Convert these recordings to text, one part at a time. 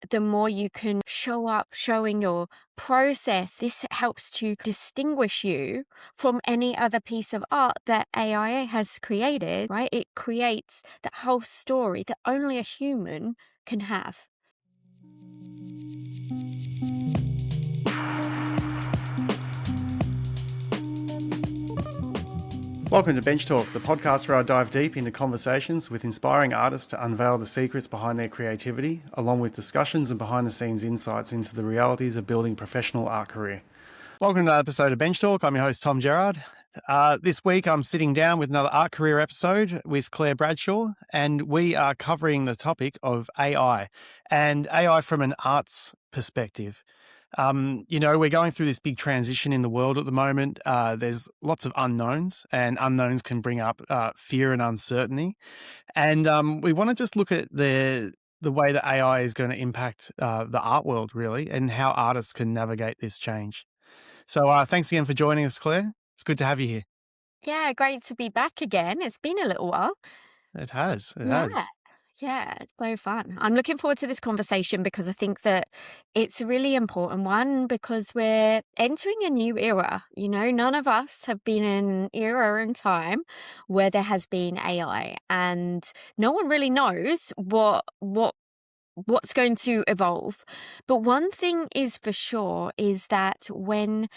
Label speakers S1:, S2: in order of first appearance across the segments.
S1: the more you can show up showing your process. This helps to distinguish you from any other piece of art that AI has created, right? It creates that whole story that only a human can have.
S2: Welcome to Bench Talk, the podcast where I dive deep into conversations with inspiring artists to unveil the secrets behind their creativity, along with discussions and behind-the-scenes insights into the realities of building a professional art career. Welcome to another episode of Bench Talk. I'm your host, Tom Gerard. This week, I'm sitting down with another art career episode with Claire Bradshaw, and we are covering the topic of AI, and AI from an arts perspective. We're going through this big transition in the world at the moment. There's lots of unknowns, and unknowns can bring up fear and uncertainty. And we want to just look at the way that AI is going to impact the art world, really, and how artists can navigate this change. So thanks again for joining us, Claire. It's good to have you here.
S1: Yeah, great to be back again. It's been a little while.
S2: It has.
S1: Yeah, it's so fun. I'm looking forward to this conversation because I think that it's a really important one because we're entering a new era. You know, none of us have been in an era in time where there has been AI, and no one really knows what's going to evolve. But one thing is for sure is that when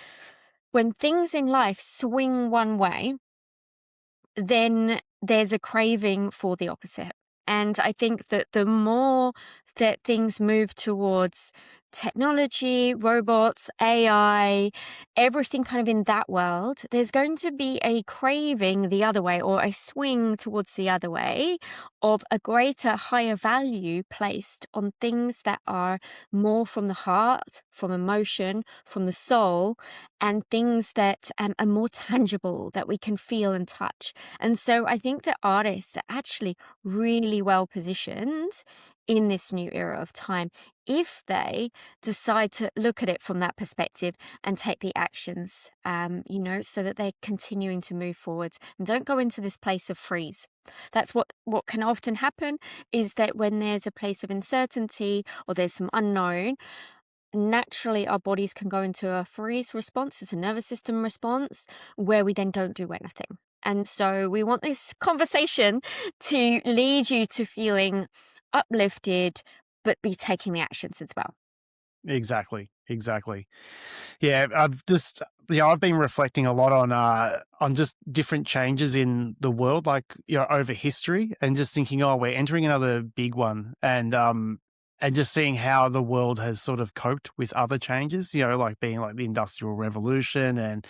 S1: things in life swing one way, then there's a craving for the opposite. And I think that the more that things move towards technology, robots, AI, everything kind of in that world, there's going to be a craving the other way, or a swing towards the other way, of a greater, higher value placed on things that are more from the heart, from emotion, from the soul, and things that are more tangible, that we can feel and touch. And so I think that artists are actually really well positioned in this new era of time if they decide to look at it from that perspective and take the actions, so that they're continuing to move forwards and don't go into this place of freeze. That's what can often happen, is that when there's a place of uncertainty or there's some unknown, naturally our bodies can go into a freeze response. It's a nervous system response where we then don't do anything. And so we want this conversation to lead you to feeling uplifted, but be taking the actions as well.
S2: Exactly. Yeah, I've been reflecting a lot on just different changes in the world, like, over history, and just thinking, oh, we're entering another big one, and just seeing how the world has sort of coped with other changes, like being like the Industrial Revolution, and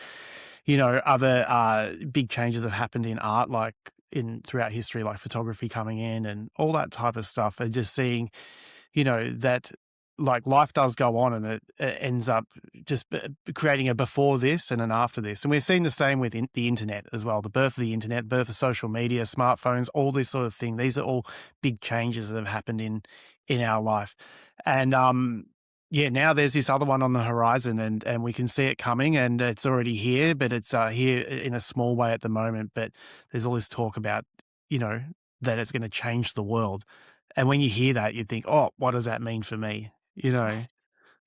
S2: other big changes have happened in art, like throughout history, like photography coming in and all that type of stuff, and just seeing, that like life does go on, and it ends up just creating a before this and an after this. And we're seeing the same with the internet as well. The birth of the internet, birth of social media, smartphones, all this sort of thing. These are all big changes that have happened in our life. And now there's this other one on the horizon, and we can see it coming, and it's already here, but it's here in a small way at the moment. But there's all this talk about, that it's going to change the world. And when you hear that, you think, oh, what does that mean for me?
S1: Yeah,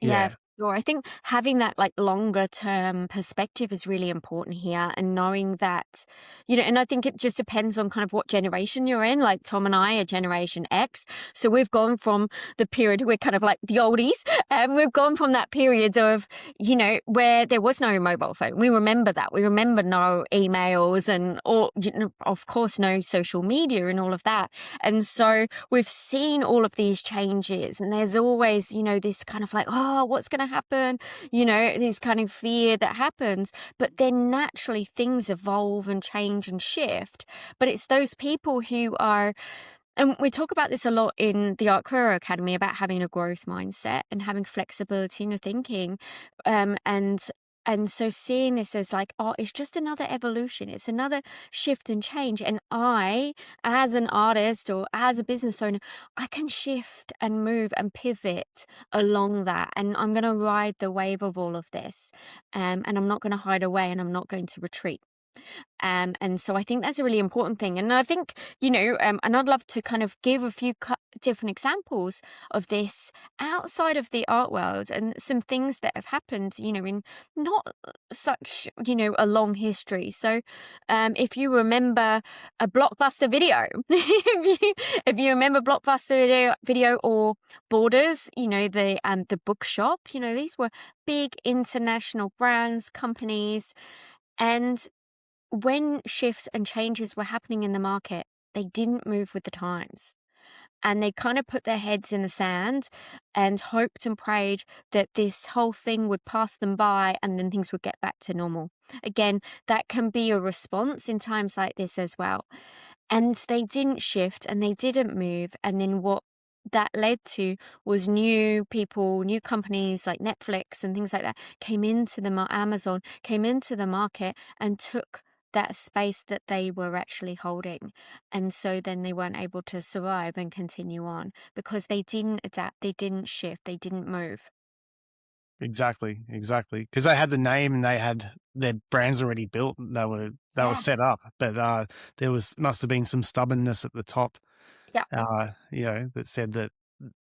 S2: Yeah,
S1: for sure. I think having that like longer term perspective is really important here, and knowing that, and I think it just depends on kind of what generation you're in. Like Tom and I are Generation X. So we've gone from the period, we're kind of like the oldies, and we've gone from that period of, where there was no mobile phone. We remember that. We remember no emails and, or, of course, no social media and all of that. And so we've seen all of these changes, and there's always, this kind of like, oh, what's going to happen? This kind of fear that happens. But then naturally things evolve and change and shift. But it's those people who are, and we talk about this a lot in the Art Career Academy, about having a growth mindset and having flexibility in your thinking. And so seeing this as like, oh, it's just another evolution. It's another shift and change. And I, as an artist or as a business owner, I can shift and move and pivot along that. And I'm going to ride the wave of all of this. And I'm not going to hide away, and I'm not going to retreat. And so I think that's a really important thing. And I think, and I'd love to kind of give a few different examples of this outside of the art world and some things that have happened, in not such, a long history. So if you remember a Blockbuster video, if you remember Blockbuster video or Borders, the bookshop, these were big international brands, companies, and when shifts and changes were happening in the market, they didn't move with the times. And they kind of put their heads in the sand and hoped and prayed that this whole thing would pass them by and then things would get back to normal. Again, that can be a response in times like this as well. And they didn't shift and they didn't move. And then what that led to was new people, new companies like Netflix and things like that came into the Amazon, came into the market and took that space that they were actually holding. And so then they weren't able to survive and continue on because they didn't adapt, they didn't shift, they didn't move.
S2: Exactly, exactly. Because they had the name and they had their brands already built. They were
S1: Yeah.
S2: set up, but there must have been some stubbornness at the top,
S1: Yeah.
S2: that said that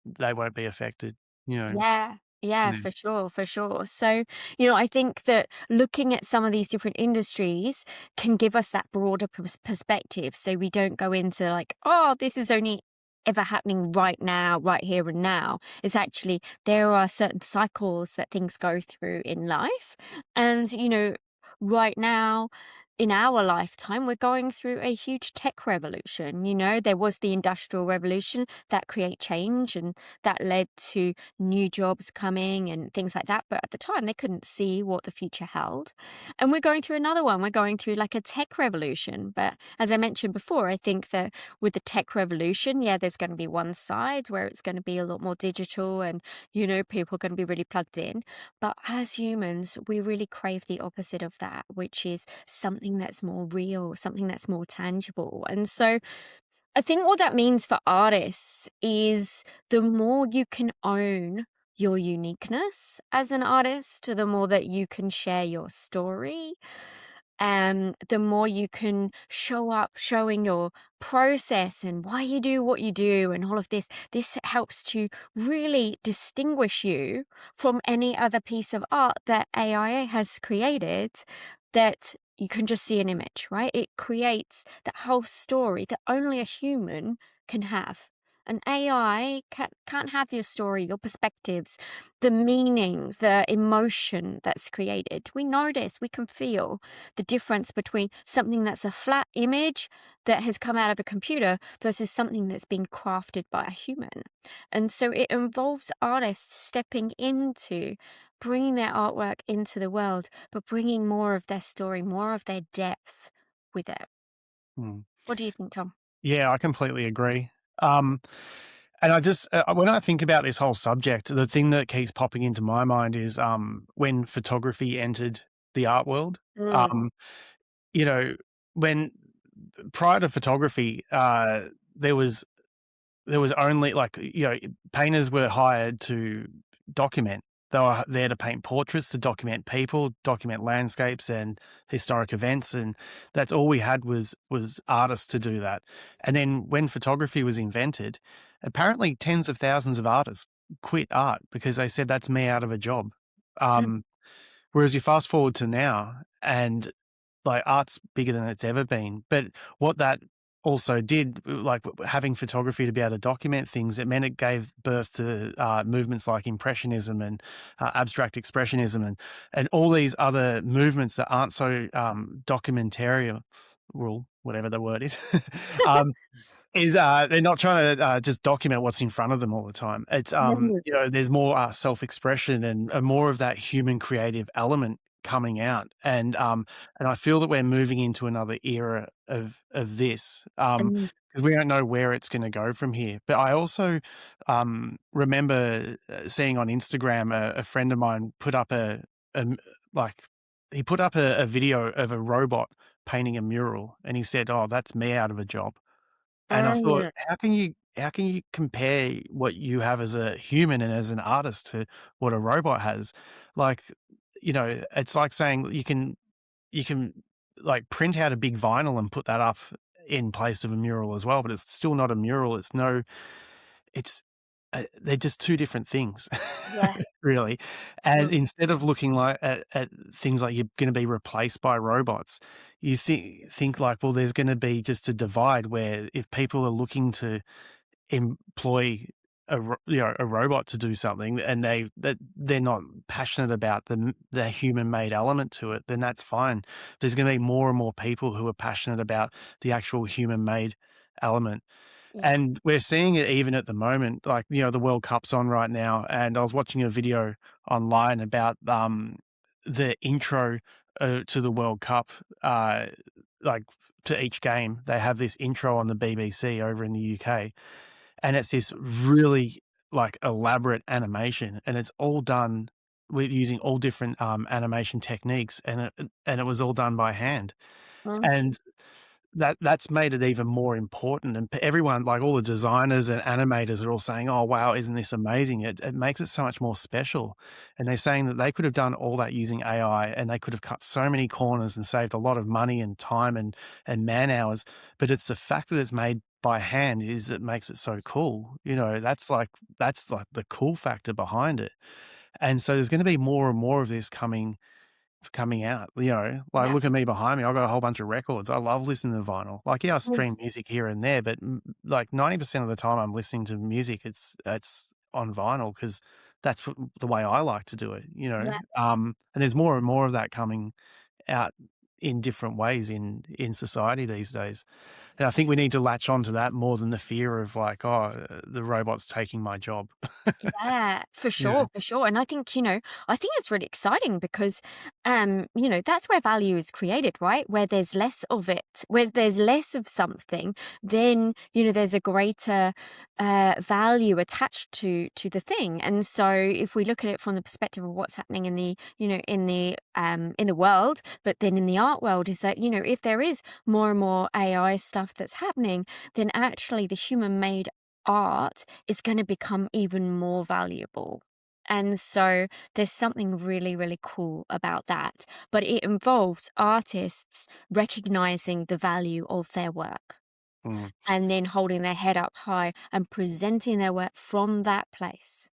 S2: they won't be affected. You know,
S1: Yeah. Yeah,
S2: yeah,
S1: for sure, for sure. So, I think that looking at some of these different industries can give us that broader perspective. So we don't go into like, oh, this is only ever happening right now, right here and now. It's actually, there are certain cycles that things go through in life. And, right now, in our lifetime, we're going through a huge tech revolution. There was the industrial revolution that create change and that led to new jobs coming and things like that. But at the time, they couldn't see what the future held. And we're going through another one. We're going through like a tech revolution. But as I mentioned before, I think that with the tech revolution, yeah, there's going to be one side where it's going to be a lot more digital and, people are going to be really plugged in. But as humans, we really crave the opposite of that, which is something that's more real, something that's more tangible. And so I think what that means for artists is the more you can own your uniqueness as an artist, the more that you can share your story, the more you can show up showing your process and why you do what you do and all of this helps to really distinguish you from any other piece of art that AI has created, that you can just see an image, right? It creates that whole story that only a human can have. An AI can't have your story, your perspectives, the meaning, the emotion that's created. We notice, we can feel the difference between something that's a flat image that has come out of a computer versus something that's been crafted by a human. And so it involves artists stepping into bringing their artwork into the world, but bringing more of their story, more of their depth with it.
S2: mm.
S1: What do you think, Tom?
S2: Yeah, I completely agree. Um, and I just when I think about this whole subject, the thing that keeps popping into my mind is when photography entered the art world.
S1: Mm.
S2: Um, you know, when prior to photography, there was there was only like, painters were hired to document. They were there to paint portraits, to document people, document landscapes and historic events, and that's all we had was artists to do that. And then when photography was invented, apparently tens of thousands of artists quit art because they said that's me out of a job.
S1: Mm.
S2: Um, Whereas you fast forward to now, and like art's bigger than it's ever been. But what that also did, like having photography to be able to document things, it meant it gave birth to movements like impressionism and abstract expressionism and all these other movements that aren't so documentarial, whatever the word is. um, they're not trying to just document what's in front of them all the time. It's
S1: Mm.
S2: there's more self-expression and more of that human creative element coming out, and I feel that we're moving into another era of this
S1: Mm.
S2: because we don't know where it's going to go from here. But I also remember seeing on Instagram a friend of mine put up a like he put up a video of a robot painting a mural, and he said, "Oh, that's me out of a job." And I thought,
S1: Mm.
S2: how can you compare what you have as a human and as an artist to what a robot has? Like, it's like saying you can like print out a big vinyl and put that up in place of a mural as well, but it's still not a mural. It's they're just two different things,
S1: Yeah.
S2: really. And
S1: Mm.
S2: instead of looking like at things like you're going to be replaced by robots, you think like, well, there's going to be just a divide where if people are looking to employ a robot to do something and they're not passionate about the human made element to it, then that's fine. There's going to be more and more people who are passionate about the actual human made element.
S1: Yeah.
S2: And we're seeing it even at the moment, like, the World Cup's on right now, and I was watching a video online about, the intro, to the World Cup, like, to each game. They have this intro on the BBC over in the UK, and it's this really, like, elaborate animation, and it's all done with using all different, animation techniques, and it was all done by hand.
S1: Mm.
S2: And that's made it even more important, and everyone, like all the designers and animators are all saying, "Oh, wow, isn't this amazing?" It makes it so much more special, and they're saying that they could have done all that using AI, and they could have cut so many corners and saved a lot of money and time and man-hours, but it's the fact that it's made by hand is that makes it so cool, that's like the cool factor behind it, and so there's gonna be more and more of this coming out, like,
S1: Yeah.
S2: look at me behind me, I've got a whole bunch of records. I love listening to vinyl. Like, yeah, I
S1: Mm.
S2: stream music here and there, but, like, 90% of the time I'm listening to music, it's on vinyl because that's the way I like to do it,
S1: Yeah.
S2: and there's more and more of that coming out in different ways in society these days, and I think we need to latch on to that more than the fear of, like, "Oh, the robot's taking my job."
S1: Yeah,
S2: You know?
S1: for sure. And I think, I think it's really exciting because, that's where value is created, right? Where there's less of it, where there's less of something, then, there's a greater value attached to the thing. And so if we look at it from the perspective of what's happening in the, in the world, but then in the art world is that, if there is more and more AI stuff that's happening, then actually the human made art is going to become even more valuable. And so there's something really, really cool about that. But it involves artists recognizing the value of their work
S2: Mm.
S1: and then holding their head up high and presenting their work from that place.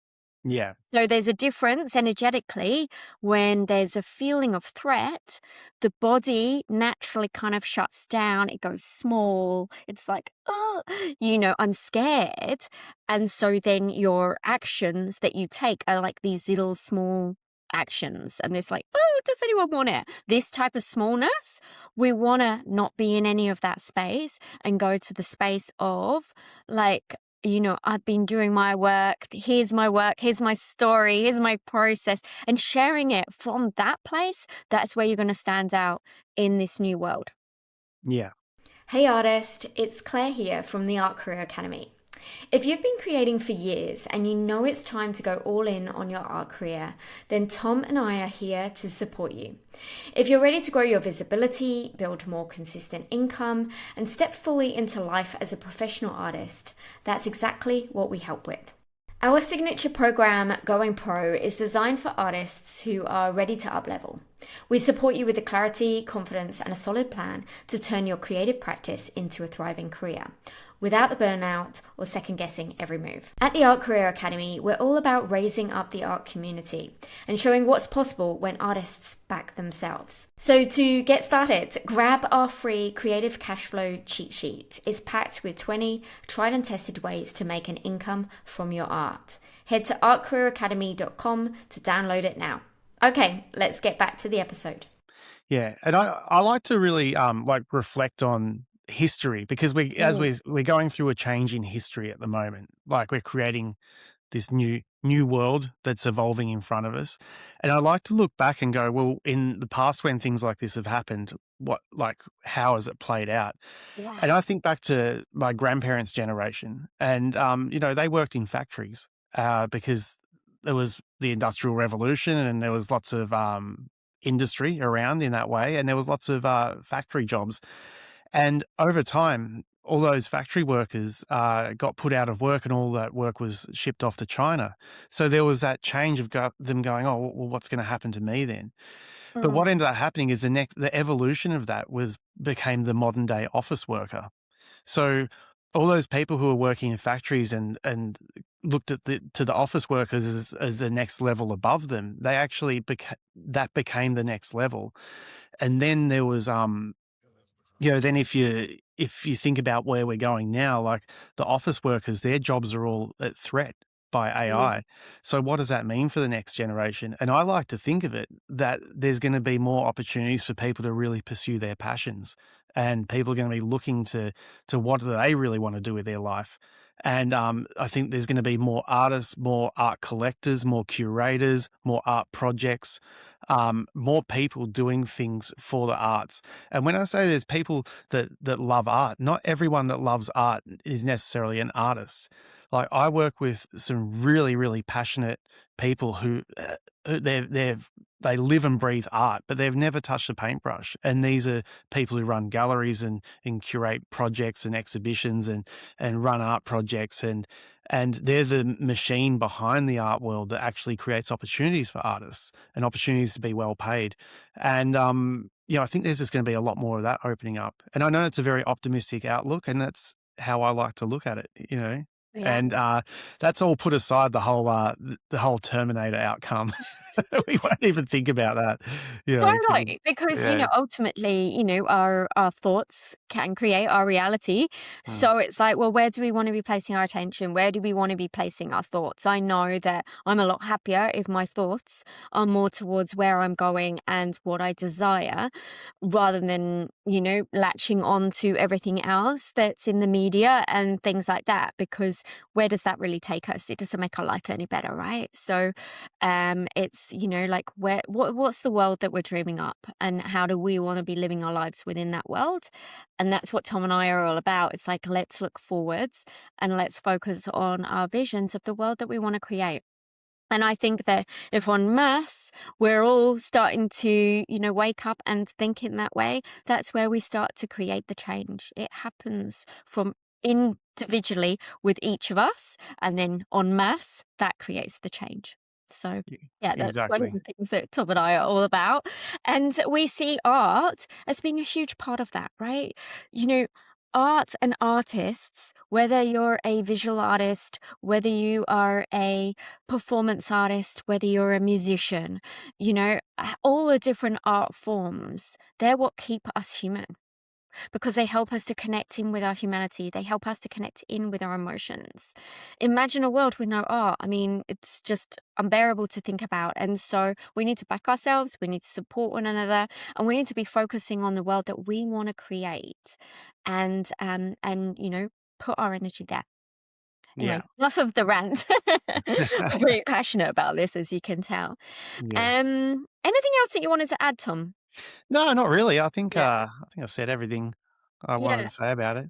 S2: Yeah.
S1: So there's a difference energetically when there's a feeling of threat, the body naturally kind of shuts down, it goes small. It's like, oh, I'm scared. And so then your actions that you take are like these little small actions. And it's like, oh, does anyone want it? This type of smallness, we want to not be in any of that space and go to the space of like, I've been doing my work, here's my story, here's my process, and sharing it from that place, that's where you're going to stand out in this new world.
S2: Yeah.
S1: Hey artist, it's Claire here from the Art Career Academy. If you've been creating for years and you know it's time to go all in on your art career, then Tom and I are here to support you. If you're ready to grow your visibility, build more consistent income, and step fully into life as a professional artist, that's exactly what we help with. Our signature program, Going Pro, is designed for artists who are ready to uplevel. We support you with the clarity, confidence, and a solid plan to turn your creative practice into a thriving career, without the burnout or second guessing every move. At the Art Career Academy, we're all about raising up the art community and showing what's possible when artists back themselves. So to get started, grab our free Creative Cashflow cheat sheet. It's packed with 20 tried and tested ways to make an income from your art. Head to artcareeracademy.com to download it now. Okay, let's get back to the episode.
S2: Yeah, and I like to really, like, reflect on history because we're going through a change in history at the moment. Like, we're creating this new world that's evolving in front of us, and I like to look back and go, well, in the past when things like this have happened, how has it played out?
S1: Yeah.
S2: And I think back to my grandparents' generation, and they worked in factories because there was the Industrial Revolution, and there was lots of industry around in that way, and there was lots of factory jobs. And over time, all those factory workers got put out of work, and all that work was shipped off to China. So there was that change of them going, "Oh, well, what's going to happen to me then?" But what
S1: Mm,
S2: ended up happening is the evolution of that was became the modern day office worker. So all those people who were working in factories and looked at the office workers as the next level above them, they actually that became the next level. And then there was then if you think about where we're going now, like the office workers, their jobs are all at threat by
S1: mm,
S2: AI. So what does that mean for the next generation? And I like to think of it that there's going to be more opportunities for people to really pursue their passions, and people are going to be looking to what do they really want to do with their life. And I think there's going to be more artists, more art collectors, more curators, more art projects, more people doing things for the arts. And when I say there's people that love art, not everyone that loves art is necessarily an artist. Like I work with some really, really passionate people who they live and breathe art, but they've never touched a paintbrush. And these are people who run galleries and curate projects and exhibitions and run art projects, and they're the machine behind the art world that actually creates opportunities for artists and opportunities to be well paid. And I think there's just going to be a lot more of that opening up. And I know it's a very optimistic outlook, and that's how I like to look at it.
S1: yeah.
S2: And that's all put aside the whole Terminator outcome. We won't even think about that, because
S1: Totally, because,
S2: yeah,
S1: ultimately, our thoughts can create our reality.
S2: mm,
S1: So it's like, well, where do we want to be placing our attention? Where do we want to be placing our thoughts? I know that I'm a lot happier if my thoughts are more towards where I'm going and what I desire, rather than, latching on to everything else that's in the media and things like that. Because where does that really take us? It doesn't make our life any better, right? So it's, like what's the world that we're dreaming up, and how do we want to be living our lives within that world? And that's what Tom and I are all about. It's like, let's look forwards and let's focus on our visions of the world that we want to create. And I think that if en masse we're all starting to, wake up and think in that way, that's where we start to create the change. It happens from individually with each of us, and then en masse, that creates the change. So, yeah, that's one of
S2: exactly.
S1: the things that Tom and I are all about. And we see art as being a huge part of that, right? You know, art and artists, whether you're a visual artist, whether you are a performance artist, whether you're a musician, all the different art forms, they're what keep us human, because they help us to connect in with our humanity. They help us to connect in with our emotions. Imagine a world with no art. I mean, it's just unbearable to think about. And so we need to back ourselves, we need to support one another, and we need to be focusing on the world that we want to create, and put our energy there.
S2: Yeah.
S1: Anyway, enough of the rant. I'm very passionate about this, as you can tell.
S2: Yeah.
S1: Anything else that you wanted to add, Tom?
S2: No, not really.
S1: Yeah.
S2: I think I've said everything I wanted to
S1: Yeah.
S2: say about it.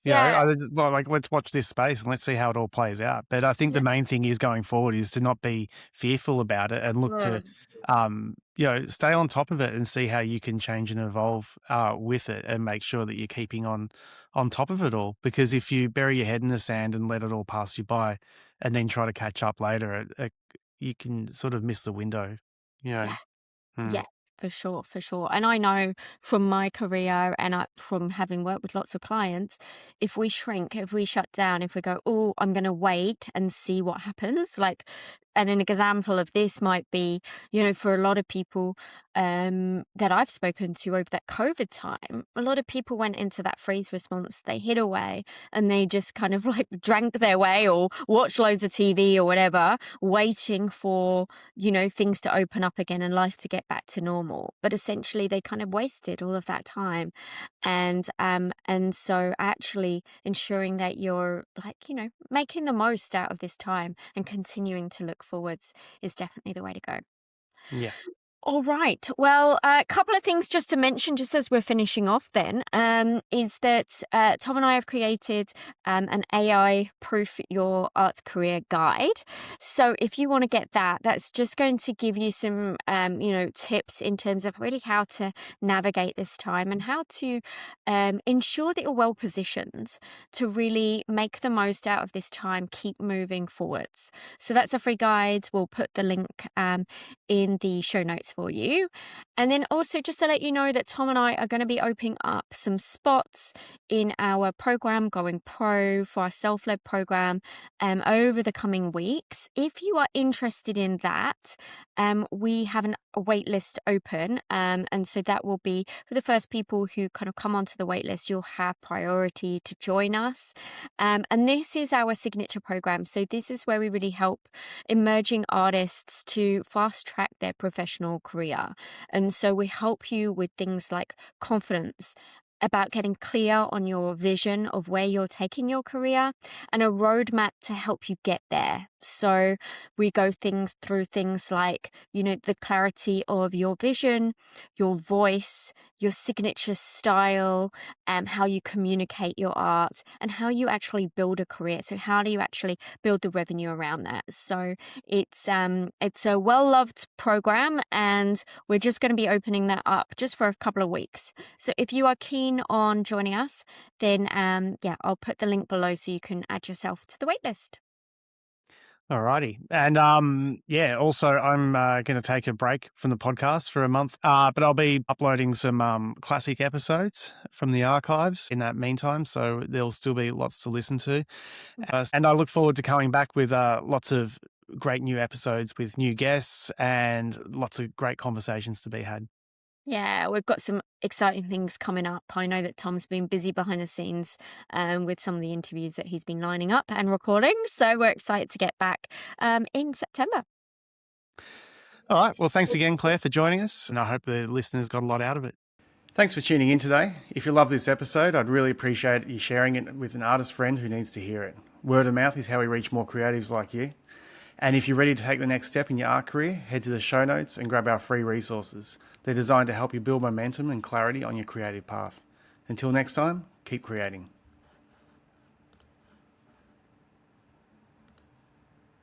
S1: Yeah.
S2: Like, let's watch this space and let's see how it all plays out. But I think the
S1: Yeah.
S2: main thing is going forward is to not be fearful about it and look to,
S1: Mm.
S2: stay on top of it and see how you can change and evolve with it, and make sure that you're keeping on top of it all. Because if you bury your head in the sand and let it all pass you by, and then try to catch up later, you can sort of miss the window. You know.
S1: Yeah.
S2: Mm.
S1: Yeah, for sure, for sure. And I know from my career and from having worked with lots of clients, if we shrink, if we shut down, if we go, oh, I'm going to wait and see what happens, like, and an example of this might be, for a lot of people that I've spoken to over that COVID time, a lot of people went into that freeze response. They hid away and they just kind of like drank their way or watched loads of TV or whatever, waiting for things to open up again and life to get back to normal. But essentially they kind of wasted all of that time. And so actually ensuring that you're like, making the most out of this time and continuing to look forwards is definitely the way to go.
S2: Yeah.
S1: All right. Well, a couple of things just to mention, just as we're finishing off then, is that Tom and I have created an AI Proof Your Arts Career Guide. So if you want to get that, that's just going to give you some, tips in terms of really how to navigate this time and how to ensure that you're well positioned to really make the most out of this time, keep moving forwards. So that's a free guide. We'll put the link in the show notes for you. And then also just to let you know that Tom and I are going to be opening up some spots in our program Going Pro for our self-led program over the coming weeks. If you are interested in that, we have a wait list open, and so that will be for the first people who kind of come onto the wait list. You'll have priority to join us, and this is our signature program. So this is where we really help emerging artists to fast track their professional career. And so we help you with things like confidence, about getting clear on your vision of where you're taking your career, and a roadmap to help you get there. So we go through things like, the clarity of your vision, your voice, your signature style, how you communicate your art, and how you actually build a career. So how do you actually build the revenue around that? So it's a well-loved program, and we're just going to be opening that up just for a couple of weeks. So if you are keen on joining us, then I'll put the link below so you can add yourself to the waitlist.
S2: Alrighty. And also I'm going to take a break from the podcast for a month, but I'll be uploading some classic episodes from the archives in that meantime. So there'll still be lots to listen to. And I look forward to coming back with lots of great new episodes with new guests and lots of great conversations to be had.
S1: Yeah, we've got some exciting things coming up. I know that Tom's been busy behind the scenes with some of the interviews that he's been lining up and recording. So we're excited to get back in September.
S2: All right. Well, thanks again, Claire, for joining us. And I hope the listeners got a lot out of it. Thanks for tuning in today. If you love this episode, I'd really appreciate you sharing it with an artist friend who needs to hear it. Word of mouth is how we reach more creatives like you. And if you're ready to take the next step in your art career, head to the show notes and grab our free resources. They're designed to help you build momentum and clarity on your creative path. Until next time, keep creating.